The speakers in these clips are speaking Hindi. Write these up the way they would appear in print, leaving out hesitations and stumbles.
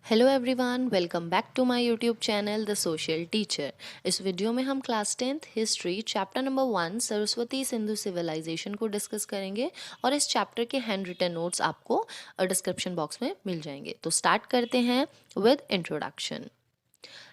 Hello everyone, welcome back to my YouTube channel the social teacher. इस वीडियो में हम class 10th history chapter number 1 Saraswati Sindhu civilisation को डिस्कस करेंगे और इस चैप्टर के हैंड रिटन नोट्स आपको डिस्क्रिप्शन बॉक्स में मिल जाएंगे। तो स्टार्ट करते हैं विद इंट्रोडक्शन।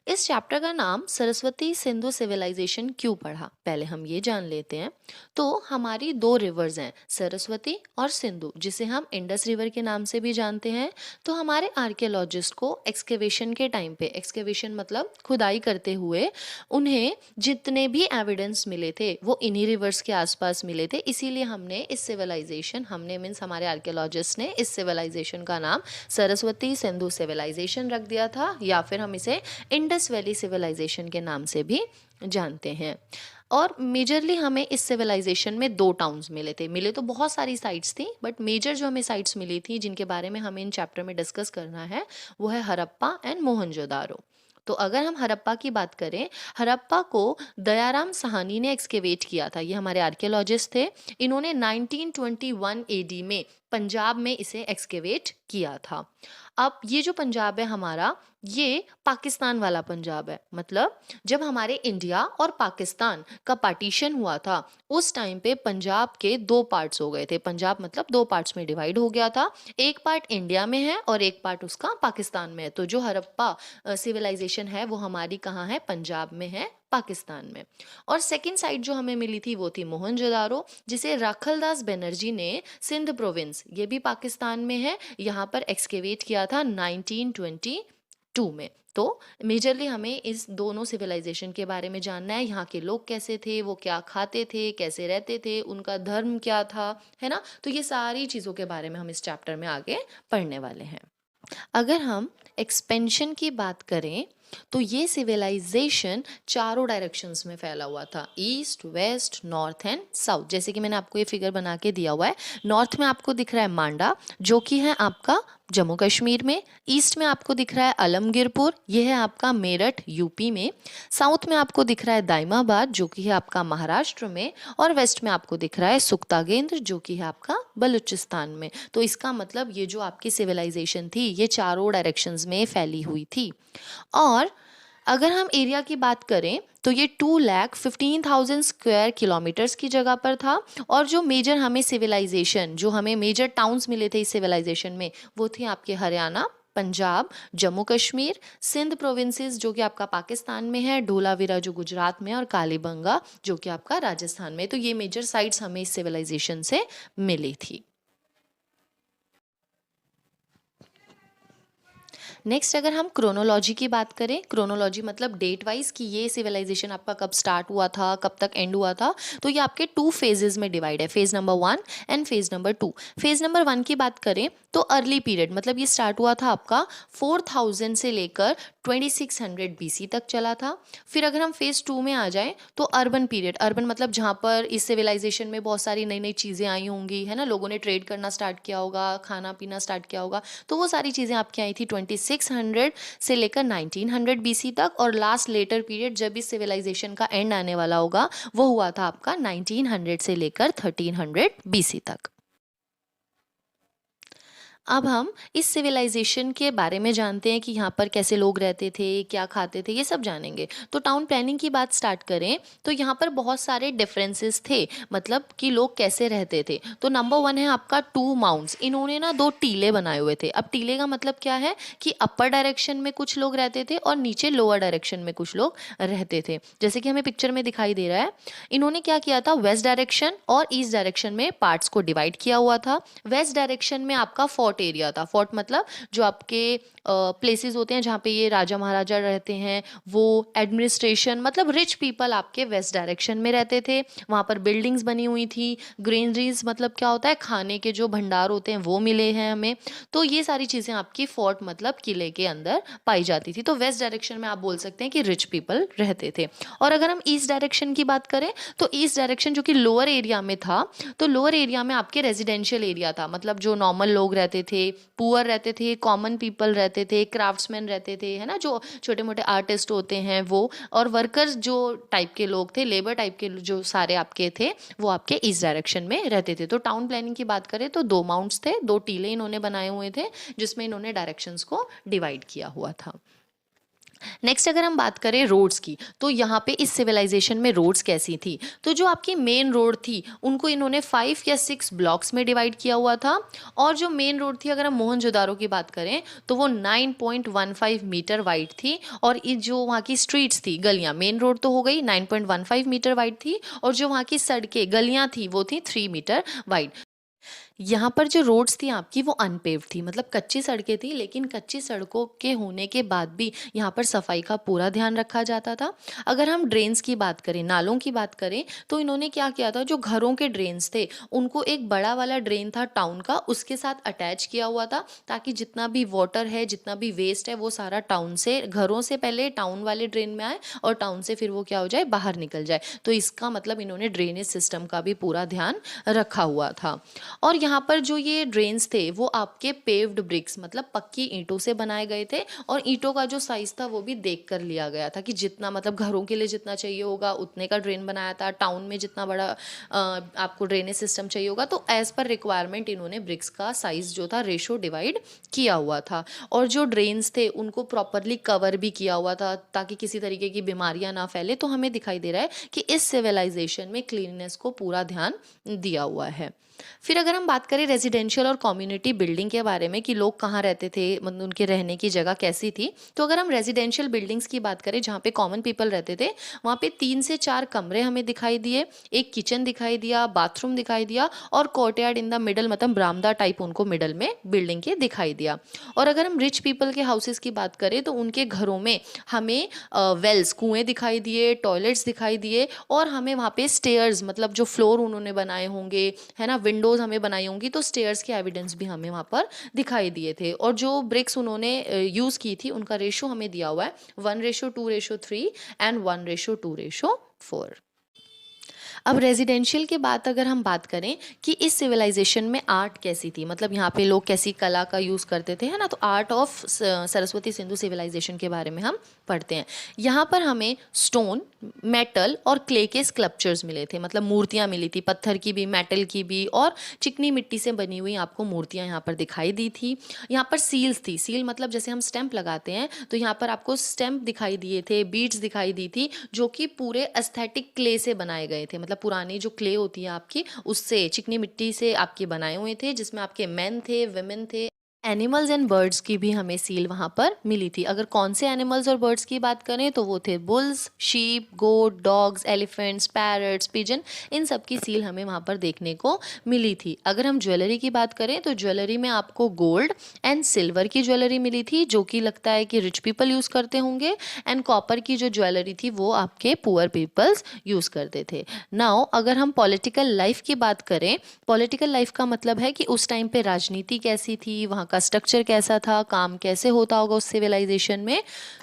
इस चैप्टर का नाम सरस्वती सिंधु सिविलाइजेशन क्यों पढ़ा, पहले हम ये जान लेते हैं। तो हमारी दो रिवर्स हैं, सरस्वती और सिंधु, जिसे हम इंडस रिवर के नाम से भी जानते हैं। तो हमारे आर्कियोलॉजिस्ट को एक्सकेवेशन के टाइम पे, एक्सकेवेशन मतलब खुदाई करते हुए, उन्हें जितने भी एविडेंस मिले थे वो इन्हीं रिवर्स के आसपास मिले थे। इसीलिए हमने मीन्स हमारे आर्कियोलॉजिस्ट ने इस सिविलाइजेशन का नाम सरस्वती सिंधु सिविलाइजेशन रख दिया था, या फिर हम इसे इंडस वैली सिविलाइजेशन के नाम से भी जानते हैं। और मेजरली हमें इस सिविलाइजेशन में दो टाउन्स मिले तो बहुत सारी साइट्स थी, बट मेजर जो हमें साइट्स मिली थी जिनके बारे में हमें इन चैप्टर में डिस्कस करना है वो है हड़प्पा एंड मोहनजोदारो। तो अगर हम हड़प्पा की बात करें, हड़प्पा को दयाराम साहनी ने एक्सकेवेट किया था। ये हमारे आर्कियोलॉजिस्ट थे। इन्होंने 1921 एडी में पंजाब में इसे एक्सकेवेट किया था। अब ये जो पंजाब है हमारा, ये पाकिस्तान वाला पंजाब है। मतलब जब हमारे इंडिया और पाकिस्तान का पार्टीशन हुआ था उस टाइम पे पंजाब के दो पार्ट्स हो गए थे। पंजाब मतलब दो पार्ट्स में डिवाइड हो गया था। एक पार्ट इंडिया में है और एक पार्ट उसका पाकिस्तान में है। तो जो हड़प्पा सिविलाइजेशन है वो हमारी कहाँ है? पंजाब में है, पाकिस्तान में। और सेकंड साइट जो हमें मिली थी वो थी मोहनजोदारो, जिसे राखलदास बनर्जी ने सिंध प्रोविंस, ये भी पाकिस्तान में है, यहाँ पर एक्सकेवेट किया था 1922 में। तो मेजरली हमें इस दोनों सिविलाइजेशन के बारे में जानना है। यहाँ के लोग कैसे थे, वो क्या खाते थे, कैसे रहते थे, उनका धर्म क्या था, है ना। तो ये सारी चीज़ों के बारे में हम इस चैप्टर में आगे पढ़ने वाले हैं। अगर हम एक्सपेंशन की बात करें तो ये सिविलाइजेशन चारों डायरेक्शंस में फैला हुआ था, east, west, north and south. जैसे कि मैंने आपको ये फिगर बना के दिया हुआ है। नॉर्थ में आपको दिख रहा है मांडा, जो कि है आपका जम्मू कश्मीर में। ईस्ट में आपको दिख रहा है अलमगीरपुर, ये है आपका मेरठ यूपी में। साउथ में आपको दिख रहा है दाइमाबाद, जो कि है आपका महाराष्ट्र में। और वेस्ट में आपको दिख रहा है सुक्तागेंद्र, जो कि है आपका बलूचिस्तान में। तो इसका मतलब ये जो आपकी सिविलाइजेशन थी ये चारों डायरेक्शंस में फैली हुई थी। और अगर हम एरिया की बात करें तो ये 2,15,000 स्क्वायर किलोमीटर्स की जगह पर था। और जो मेजर हमें सिविलाइजेशन, जो हमें मेजर टाउन्स मिले थे इस सिविलाइजेशन में, वो थे आपके हरियाणा, पंजाब, जम्मू कश्मीर, सिंध प्रोविंसेस जो कि आपका पाकिस्तान में है, ढोलावीरा जो गुजरात में, और कालीबंगा जो कि आपका राजस्थान में। तो ये मेजर साइट्स हमें इस सिविलाइजेशन से मिली थी। नेक्स्ट अगर हम क्रोनोलॉजी की बात करें, क्रोनोलॉजी मतलब डेट वाइज कि ये सिविलाइजेशन आपका कब स्टार्ट हुआ था, कब तक एंड हुआ था। तो ये आपके टू फेजेस में डिवाइड है, phase number 1 and phase number 2। Phase number 1 की बात करें तो अर्ली पीरियड मतलब ये स्टार्ट हुआ था आपका 4000 से लेकर 2600 BC तक चला था। फिर अगर हम फेज 2 में आ जाएं तो अर्बन पीरियड, अर्बन मतलब जहाँ पर इस सिविलाइजेशन में बहुत सारी नई नई चीज़ें आई होंगी, है ना, लोगों ने ट्रेड करना स्टार्ट किया होगा, खाना पीना स्टार्ट किया होगा। तो वो सारी चीज़ें आपकी आई थी 2600 से लेकर 1900 BC तक। और लास्ट लेटर पीरियड जब इस सिविलाइजेशन का एंड आने वाला होगा वो हुआ था आपका 1900 से लेकर 1300 BC तक। अब हम इस सिविलाइजेशन के बारे में जानते हैं कि यहाँ पर कैसे लोग रहते थे, क्या खाते थे, ये सब जानेंगे। तो टाउन प्लानिंग की बात स्टार्ट करें तो यहाँ पर बहुत सारे डिफरेंसेस थे, मतलब कि लोग कैसे रहते थे। तो नंबर 1 है आपका 2 माउंट्स। इन्होंने ना 2 टीले बनाए हुए थे। अब टीले का मतलब क्या है कि अपर डायरेक्शन में कुछ लोग रहते थे और नीचे लोअर डायरेक्शन में कुछ लोग रहते थे, जैसे कि हमें पिक्चर में दिखाई दे रहा है। इन्होंने क्या किया था, वेस्ट डायरेक्शन और ईस्ट डायरेक्शन में पार्ट्स को डिवाइड किया हुआ था। वेस्ट डायरेक्शन में आपका फोर्ट एरिया था। फोर्ट मतलब जो आपके प्लेसेस होते हैं जहाँ पे ये राजा महाराजा रहते हैं, वो एडमिनिस्ट्रेशन मतलब रिच पीपल आपके वेस्ट डायरेक्शन में रहते थे। वहाँ पर बिल्डिंग्स बनी हुई थी। ग्रेनरीज मतलब क्या होता है, खाने के जो भंडार होते हैं वो मिले हैं हमें। तो ये सारी चीज़ें आपकी फोर्ट मतलब किले के अंदर पाई जाती थी। तो वेस्ट डायरेक्शन में आप बोल सकते हैं कि रिच पीपल रहते थे। और अगर हम ईस्ट डायरेक्शन की बात करें तो ईस्ट डायरेक्शन जो कि लोअर एरिया में था, तो लोअर एरिया में आपके रेजिडेंशियल एरिया था, मतलब जो नॉर्मल लोग रहते थे, पुअर रहते थे, कॉमन पीपल रहते थे, क्राफ्ट्समैन रहते थे, है ना, जो छोटे मोटे आर्टिस्ट होते हैं वो, और वर्कर्स जो टाइप के लोग थे, लेबर टाइप के जो सारे आपके थे, वो आपके ईस्ट डायरेक्शन में रहते थे। तो टाउन प्लानिंग की बात करें तो 2 माउंट्स थे, 2 टीले इन्होंने बनाए हुए थे, जिसमें इन्होंने डायरेक्शंस को डिवाइड किया हुआ था। नेक्स्ट अगर हम बात करें रोड्स की, तो यहाँ पे इस सिविलाइजेशन में रोड्स कैसी थी, तो जो आपकी मेन रोड थी उनको इन्होंने 5 या 6 ब्लॉक्स में डिवाइड किया हुआ था, और जो मेन रोड थी अगर हम मोहनजोदारो की बात करें तो वो 9.15 मीटर वाइड थी, और ये जो वहाँ की स्ट्रीट्स थी, गलियाँ, मेन रोड तो हो गई 9.15 मीटर वाइड थी, और जो वहाँ की सड़कें, गलियाँ थी वो थी 3 मीटर वाइड। यहाँ पर जो रोड्स थी आपकी वो अनपेव्ड थी, मतलब कच्ची सड़कें थी, लेकिन कच्ची सड़कों के होने के बाद भी यहाँ पर सफाई का पूरा ध्यान रखा जाता था। अगर हम ड्रेन्स की बात करें, नालों की बात करें, तो इन्होंने क्या किया था, जो घरों के ड्रेन्स थे उनको एक बड़ा वाला ड्रेन था टाउन का, उसके साथ अटैच किया हुआ था, ताकि जितना भी वाटर है, जितना भी वेस्ट है, वो सारा टाउन से, घरों से पहले टाउन वाले ड्रेन में आए, और टाउन से फिर वो क्या हो जाए, बाहर निकल जाए। तो इसका मतलब इन्होंने ड्रेनेज सिस्टम का भी पूरा ध्यान रखा हुआ था। और यहाँ पर जो ये ड्रेन्स थे वो आपके पेव्ड ब्रिक्स, मतलब पक्की ईंटों से बनाए गए थे, और ईंटों का जो साइज था वो भी देख कर लिया गया था कि जितना, मतलब घरों के लिए जितना चाहिए होगा उतने का ड्रेन बनाया था, टाउन में जितना बड़ा आपको ड्रेनेज सिस्टम चाहिए होगा, तो एज पर रिक्वायरमेंट इन्होंने ब्रिक्स का साइज जो था रेशो डिवाइड किया हुआ था। और जो ड्रेन्स थे उनको प्रॉपरली कवर भी किया हुआ था, ताकि किसी तरीके की बीमारियां ना फैले। तो हमें दिखाई दे रहा है कि इस सिविलाइजेशन में क्लीननेस को पूरा ध्यान दिया हुआ है। फिर अगर हम बात करें रेजिडेंशियल और कम्युनिटी बिल्डिंग के बारे में कि लोग कहाँ रहते थे, मतलब उनके रहने की जगह कैसी थी, तो अगर हम रेजिडेंशियल बिल्डिंग्स की बात करें जहाँ पे कॉमन पीपल रहते थे, वहाँ पे 3 से 4 कमरे हमें दिखाई दिए, एक किचन दिखाई दिया, बाथरूम दिखाई दिया, और कोर्टयार्ड इन द मिडल, मतलब बरामदा टाइप उनको मिडल में बिल्डिंग के दिखाई दिया। और अगर हम रिच पीपल के हाउसेस की बात करें तो उनके घरों में हमें वेल्स, कुएं दिखाई दिए, टॉयलेट्स दिखाई दिए, और हमें वहाँ पे स्टेयर्स, मतलब जो फ्लोर उन्होंने बनाए होंगे, है ना, विंडोज हमें बनाई होंगी, तो स्टेयर्स के एविडेंस भी हमें वहाँ पर दिखाई दिए थे। और जो ब्रिक्स उन्होंने यूज़ की थी उनका रेशो हमें दिया हुआ है 1:2:3 एंड 1:2:4। अब रेजिडेंशियल के बाद अगर हम बात करें कि इस सिविलाइजेशन में आर्ट कैसी थी, मतलब यहाँ पे लोग कैसी कला का यूज़ करते थे, है ना, तो art of Saraswati Sindhu civilisation के बारे में हम पढ़ते हैं। यहाँ पर हमें स्टोन, मेटल और क्ले के स्कल्पचर्स मिले थे, मतलब मूर्तियाँ मिली थी, पत्थर की भी, मेटल की भी, और चिकनी मिट्टी से बनी हुई आपको मूर्तियाँ यहाँ पर दिखाई दी थी। यहाँ पर सील्स थी, सील मतलब जैसे हम स्टैंप लगाते हैं, तो यहाँ पर आपको स्टैंप दिखाई दिए थे, बीड्स दिखाई दी थी, जो कि पूरे एस्थेटिक क्ले से बनाए गए थे, मतलब पुरानी जो क्ले होती है आपकी, उससे, चिकनी मिट्टी से आपके बनाए हुए थे, जिसमें आपके मेन थे, विमेन थे, एनिमल्स एंड बर्ड्स की भी हमें सील वहाँ पर मिली थी। अगर कौन से एनिमल्स और बर्ड्स की बात करें तो वो थे बुल्स, शीप, गोट, डॉग्स, एलिफेंट्स, पैरट्स, पिजन, इन सब की सील हमें वहाँ पर देखने को मिली थी। अगर हम ज्वेलरी की बात करें तो ज्वेलरी में आपको गोल्ड एंड सिल्वर की ज्वेलरी मिली थी, जो कि लगता है कि रिच पीपल यूज़ करते होंगे, एंड कॉपर की जो ज्वेलरी थी वो आपके पुअर पीपल्स यूज़ करते थे। नाउ अगर हम पॉलिटिकल लाइफ की बात करें, पॉलिटिकल लाइफ का मतलब है कि उस टाइम पे राजनीति कैसी थी, वहाँ का स्ट्रक्चर कैसा था, काम कैसे होता होगा उस सिविलाइजेशन में।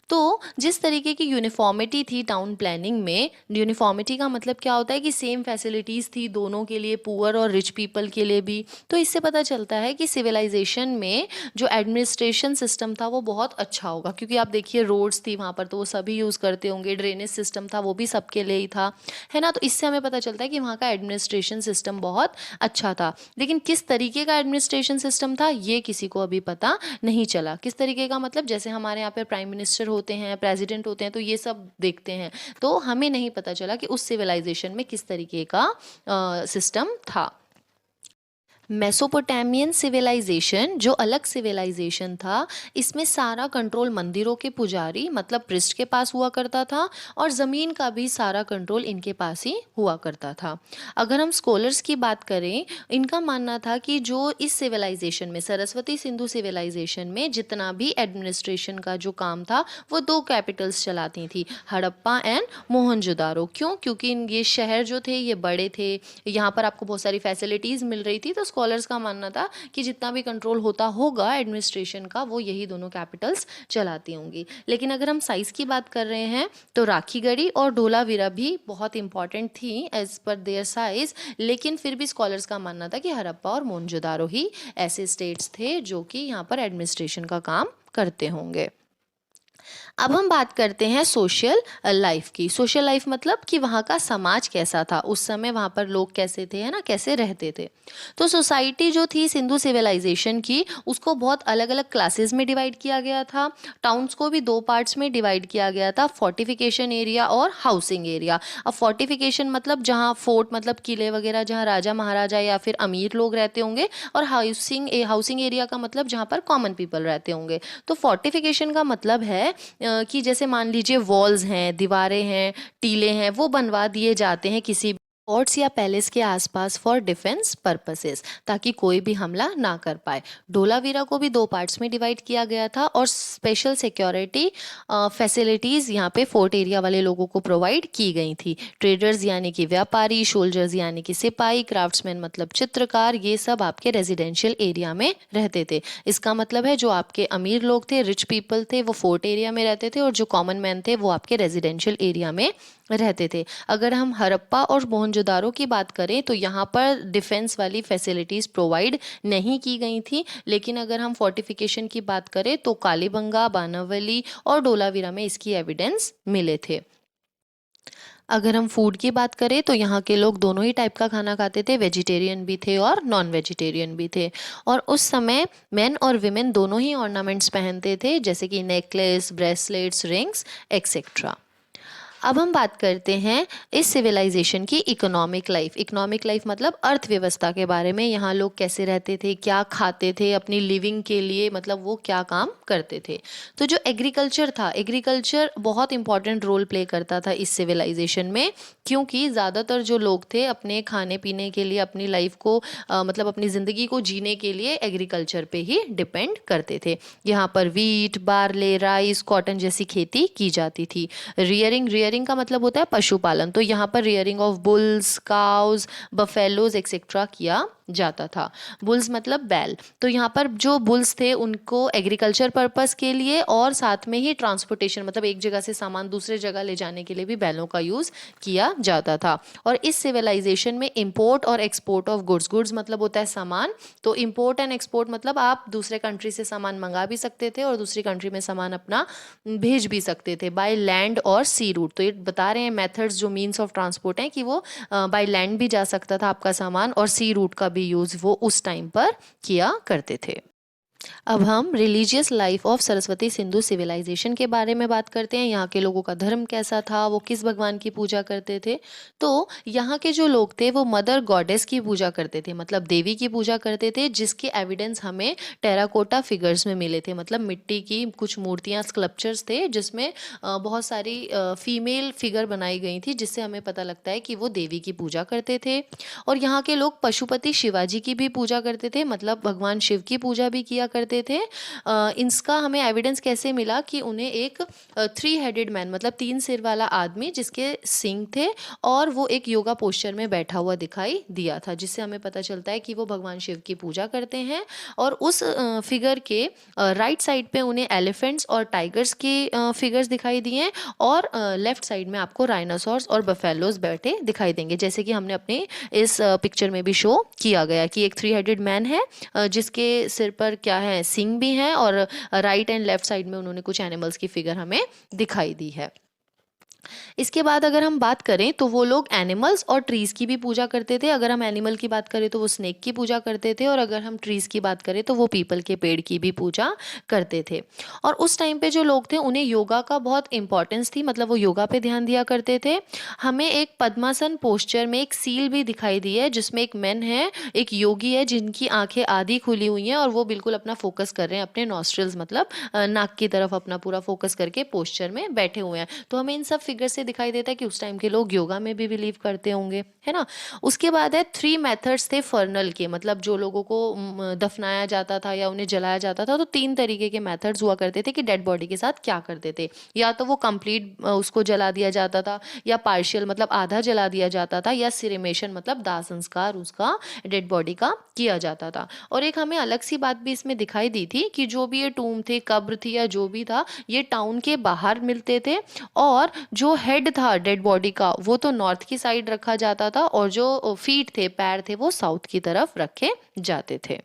तो जिस तरीके की यूनिफॉर्मिटी थी टाउन प्लानिंग में, यूनिफॉर्मिटी का मतलब क्या होता है कि सेम फैसिलिटीज़ थी दोनों के लिए, पुअर और रिच पीपल के लिए भी। तो इससे पता चलता है कि सिविलाइजेशन में जो एडमिनिस्ट्रेशन सिस्टम था वो बहुत अच्छा होगा, क्योंकि आप देखिए रोड्स थी वहाँ पर तो वो सभी यूज़ करते होंगे, ड्रेनेज सिस्टम था वो भी सबके लिए ही था, है ना। तो इससे हमें पता चलता है कि वहाँ का एडमिनिस्ट्रेशन सिस्टम बहुत अच्छा था। लेकिन किस तरीके का एडमिनिस्ट्रेशन सिस्टम था ये किसी को अभी पता नहीं चला। किस तरीके का मतलब, जैसे हमारे यहाँ पे प्राइम मिनिस्टर होते हैं, प्रेसिडेंट होते हैं, तो ये सब देखते हैं, तो हमें नहीं पता चला कि उस सिविलाइजेशन में किस तरीके का सिस्टम था। मेसोपोटामियन सिविलाइजेशन जो अलग सिविलाइजेशन था, इसमें सारा कंट्रोल मंदिरों के पुजारी, मतलब प्रिस्ट के पास हुआ करता था, और ज़मीन का भी सारा कंट्रोल इनके पास ही हुआ करता था। अगर हम स्कॉलर्स की बात करें, इनका मानना था कि जो इस सिविलाइजेशन में, सरस्वती सिंधु सिविलाइजेशन में जितना भी एडमिनिस्ट्रेशन का जो काम था वो 2 कैपिटल्स चलाती थी, हड़प्पा एंड मोहनजोदारो। क्यों? क्योंकि ये शहर जो थे ये बड़े थे, यहाँ पर आपको बहुत सारी फैसिलिटीज़ मिल रही थी, तो स्कॉलर्स का मानना था कि जितना भी कंट्रोल होता होगा एडमिनिस्ट्रेशन का वो यही दोनों कैपिटल्स चलाती होंगी। लेकिन अगर हम साइज़ की बात कर रहे हैं तो राखीगढ़ी और धोलावीरा भी बहुत इंपॉर्टेंट थी एज पर देयर साइज, लेकिन फिर भी स्कॉलर्स का मानना था कि हड़प्पा और मोहनजोदारो ही ऐसे स्टेट्स थे जो कि यहाँ पर एडमिनिस्ट्रेशन का काम करते होंगे। अब हम बात करते हैं सोशल लाइफ की। सोशल लाइफ मतलब कि वहाँ का समाज कैसा था, उस समय वहाँ पर लोग कैसे थे, है ना, कैसे रहते थे। तो सोसाइटी जो थी सिंधु सिविलाइजेशन की, उसको बहुत अलग अलग क्लासेस में डिवाइड किया गया था। टाउन्स को भी 2 पार्ट्स में डिवाइड किया गया था, फोर्टिफिकेशन एरिया और हाउसिंग एरिया। अब फोर्टिफिकेशन मतलब जहाँ फोर्ट मतलब किले वगैरह जहाँ राजा महाराजा या फिर अमीर लोग रहते होंगे, और हाउसिंग एरिया का मतलब जहाँ पर कॉमन पीपल रहते होंगे। तो फोर्टिफिकेशन का मतलब है कि जैसे मान लीजिए वॉल्स हैं, दीवारें हैं, टीले हैं, वो बनवा दिए जाते हैं किसी फोर्ट्स या पैलेस के आसपास फॉर डिफेंस पर्पसेस, ताकि कोई भी हमला ना कर पाए। धोलावीरा को भी 2 पार्ट्स में डिवाइड किया गया था और स्पेशल सिक्योरिटी फैसिलिटीज़ यहाँ पे फोर्ट एरिया वाले लोगों को प्रोवाइड की गई थी। ट्रेडर्स यानी कि व्यापारी, सोल्जर्स यानी कि सिपाही, क्राफ्ट्समैन मतलब चित्रकार, ये सब आपके रेजिडेंशियल एरिया में रहते थे। इसका मतलब है जो आपके अमीर लोग थे, रिच पीपल थे, वो फोर्ट एरिया में रहते थे, और जो कॉमन मैन थे वो आपके रेजिडेंशियल एरिया में रहते थे। अगर हम हड़प्पा और मोहनजोदारो की बात करें तो यहाँ पर डिफेंस वाली फैसिलिटीज़ प्रोवाइड नहीं की गई थी, लेकिन अगर हम फोर्टिफिकेशन की बात करें तो कालीबंगा, बानावली और धोलावीरा में इसकी एविडेंस मिले थे। अगर हम फूड की बात करें तो यहाँ के लोग दोनों ही टाइप का खाना खाते थे, वेजिटेरियन भी थे और नॉन वेजिटेरियन भी थे। और उस समय मेन और विमेन दोनों ही ऑर्नामेंट्स पहनते थे, जैसे कि नेकलेस, ब्रेसलेट्स, रिंग्स एक्सेट्रा। अब हम बात करते हैं इस सिविलाइजेशन की इकोनॉमिक लाइफ। इकोनॉमिक लाइफ मतलब अर्थव्यवस्था के बारे में, यहाँ लोग कैसे रहते थे, क्या खाते थे अपनी लिविंग के लिए, मतलब वो क्या काम करते थे। तो जो एग्रीकल्चर था, एग्रीकल्चर बहुत इंपॉर्टेंट रोल प्ले करता था इस सिविलाइजेशन में, क्योंकि ज़्यादातर जो लोग थे अपने खाने पीने के लिए, अपनी लाइफ को मतलब अपनी ज़िंदगी को जीने के लिए एग्रीकल्चर पे ही डिपेंड करते थे। यहाँ पर वीट, बार्ले, राइस, कॉटन जैसी खेती की जाती थी। रियरिंग का मतलब होता है पशुपालन, तो यहाँ पर rearing of bulls, cows, buffaloes etcetera किया जाता था। बुल्स मतलब बैल, तो यहाँ पर जो बुल्स थे उनको एग्रीकल्चर पर्पस के लिए और साथ में ही ट्रांसपोर्टेशन मतलब एक जगह से सामान दूसरे जगह ले जाने के लिए भी बैलों का यूज़ किया जाता था। और इस सिविलाइजेशन में इंपोर्ट और एक्सपोर्ट ऑफ गुड्स मतलब होता है सामान, तो इंपोर्ट एंड एक्सपोर्ट मतलब आप दूसरे कंट्री से सामान मंगा भी सकते थे और दूसरी कंट्री में सामान अपना भेज भी सकते थे बाय लैंड और सी रूट। तो ये बता रहे हैं मेथड्स जो मीन्स ऑफ ट्रांसपोर्ट हैं कि वो बाय लैंड भी जा सकता था आपका सामान, और सी रूट का भी यूज़ वो उस टाइम पर किया करते थे। अब हम religious life of Saraswati Sindhu civilisation के बारे में बात करते हैं। यहाँ के लोगों का धर्म कैसा था, वो किस भगवान की पूजा करते थे। तो यहाँ के जो लोग थे वो मदर गॉडेस की पूजा करते थे, मतलब देवी की पूजा करते थे, जिसके एविडेंस हमें टेराकोटा फिगर्स में मिले थे। मतलब मिट्टी की कुछ मूर्तियाँ, स्कल्पचर्स थे जिसमें बहुत सारी फीमेल फिगर बनाई गई थी, जिससे हमें पता लगता है कि वो देवी की पूजा करते थे। और यहाँ के लोग पशुपति शिवाजी की भी पूजा करते थे, मतलब भगवान शिव की पूजा भी किया करते थे। इसका हमें एविडेंस कैसे मिला कि उन्हें एक 3 हेडेड मैन मतलब 3 सिर वाला आदमी जिसके सिंग थे और वो एक योगा पोस्चर में बैठा हुआ दिखाई दिया था, जिससे हमें पता चलता है कि वो भगवान शिव की पूजा करते हैं। और उस फिगर के राइट साइड पे उन्हें एलिफेंट्स और टाइगर्स की फिगर्स दिखाई दिए, और लेफ्ट साइड में आपको राइनोसॉर्स और बफेलोज बैठे दिखाई देंगे, जैसे कि हमने अपने इस पिक्चर में भी शो किया गया कि एक 3 हेडेड मैन है जिसके सिर पर क्या है, सिंग भी हैं, और राइट एंड लेफ्ट साइड में उन्होंने कुछ एनिमल्स की फिगर हमें दिखाई दी है। इसके बाद अगर हम बात करें तो वो लोग एनिमल्स और ट्रीज की भी पूजा करते थे। अगर हम एनिमल की बात करें तो वो स्नेक की पूजा करते थे, और अगर हम ट्रीज की बात करें तो वो पीपल के पेड़ की भी पूजा करते थे। और उस टाइम पे जो लोग थे उन्हें योगा का बहुत इंपॉर्टेंस थी, मतलब वो योगा पे ध्यान दिया करते थे। हमें एक पद्मासन पोस्चर में एक सील भी दिखाई दी है, जिसमें एक मैन है, एक योगी है, जिनकी आंखें आधी खुली हुई हैं और वो बिल्कुल अपना फोकस कर रहे हैं अपने नॉस्ट्रल्स मतलब नाक की तरफ अपना पूरा फोकस करके पोस्चर में बैठे हुए हैं। तो हमें इन सब फिगर से दिखाई देता है कि उस टाइम के लोग योगा में भी बिलीव करते होंगे, है ना। उसके बाद है 3 मेथड्स थे फर्नल के, मतलब जो लोगों को दफनाया जाता था या उन्हें जलाया जाता था, तो 3 तरीके के मेथड्स हुआ करते थे कि डेड बॉडी के साथ क्या करते थे। या तो वो कंप्लीट उसको जला दिया जाता था, या पार्शियल मतलब आधा जला दिया जाता था, या सिरेमेशन मतलब दाह संस्कार उसका डेड बॉडी का किया जाता था। और एक हमें अलग सी बात भी इसमें दिखाई दी थी कि जो भी ये टूम थे, कब्र थी या जो भी था, ये टाउन के बाहर मिलते थे, और जो हेड था डेड बॉडी का वो तो नॉर्थ की साइड रखा जाता था, और जो फीट थे, पैर थे, वो साउथ की तरफ रखे जाते थे।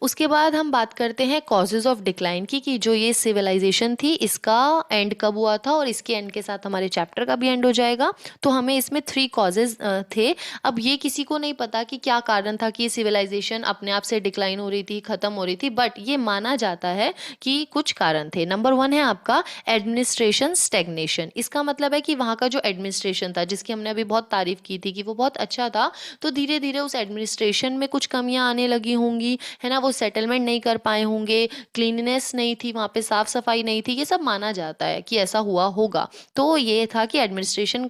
उसके बाद हम बात करते हैं कॉजेज ऑफ डिक्लाइन की, कि जो ये सिविलाइजेशन थी इसका एंड कब हुआ था, और इसके एंड के साथ हमारे चैप्टर का भी एंड हो जाएगा। तो हमें इसमें 3 कॉजेज थे। अब ये किसी को नहीं पता कि क्या कारण था कि ये सिविलाइजेशन अपने आप से डिक्लाइन हो रही थी, खत्म हो रही थी, बट ये माना जाता है कि कुछ कारण थे। नंबर 1 है आपका एडमिनिस्ट्रेशन स्टेग्नेशन। इसका मतलब है कि वहाँ का जो एडमिनिस्ट्रेशन था, जिसकी हमने अभी बहुत तारीफ की थी कि वो बहुत अच्छा था, तो धीरे धीरे उस एडमिनिस्ट्रेशन में कुछ कमियां आने लगी होंगी, है ना। वो सेटलमेंट नहीं कर पाए होंगे, क्लीननेस नहीं थी वहाँ पे, साफ सफाई नहीं थी, ये सब माना जाता है कि ऐसा हुआ होगा। तो ये था कि एडमिनिस्ट्रेशन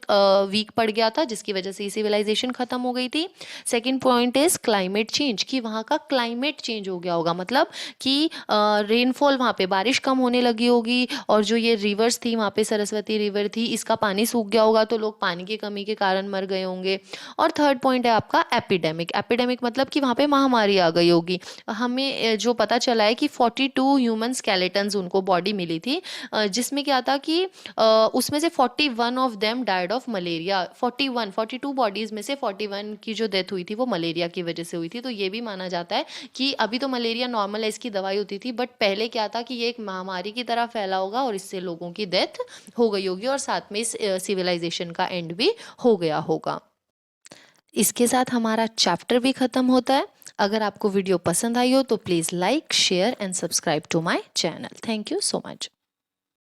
वीक पड़ गया था, जिसकी वजह से सिविलाइजेशन खत्म हो गई थी। Second point is climate change, कि वहाँ का क्लाइमेट चेंज हो गया होगा, मतलब कि रेनफॉल वहाँ पे बारिश कम होने लगी होगी, और जो ये रिवर्स थी वहाँ पे, सरस्वती रिवर थी, इसका पानी सूख गया होगा, तो लोग पानी की कमी के कारण मर गए होंगे। और थर्ड पॉइंट है आपका एपिडेमिक। एपिडेमिक मतलब कि वहाँ पे महामारी आ गई होगी। हमें जो पता चला है कि 42 ह्यूमन स्केलेटन्स उनको बॉडी मिली थी, जिसमें क्या था कि उसमें से 41 of them died of malaria. 42 bodies में से 41 की जो डेथ हुई थी वो मलेरिया की वजह से हुई थी। तो ये भी माना जाता है कि अभी तो मलेरिया नॉर्मल है, इसकी दवाई होती थी, बट पहले क्या था कि ये एक महामारी की तरह फैला होगा और इससे लोगों की डेथ हो गई होगी, और साथ में इस सिविलाइजेशन का एंड भी हो गया होगा। इसके साथ हमारा चैप्टर भी खत्म होता है। अगर आपको वीडियो पसंद आई हो तो please like, share and subscribe to my channel. Thank you so much.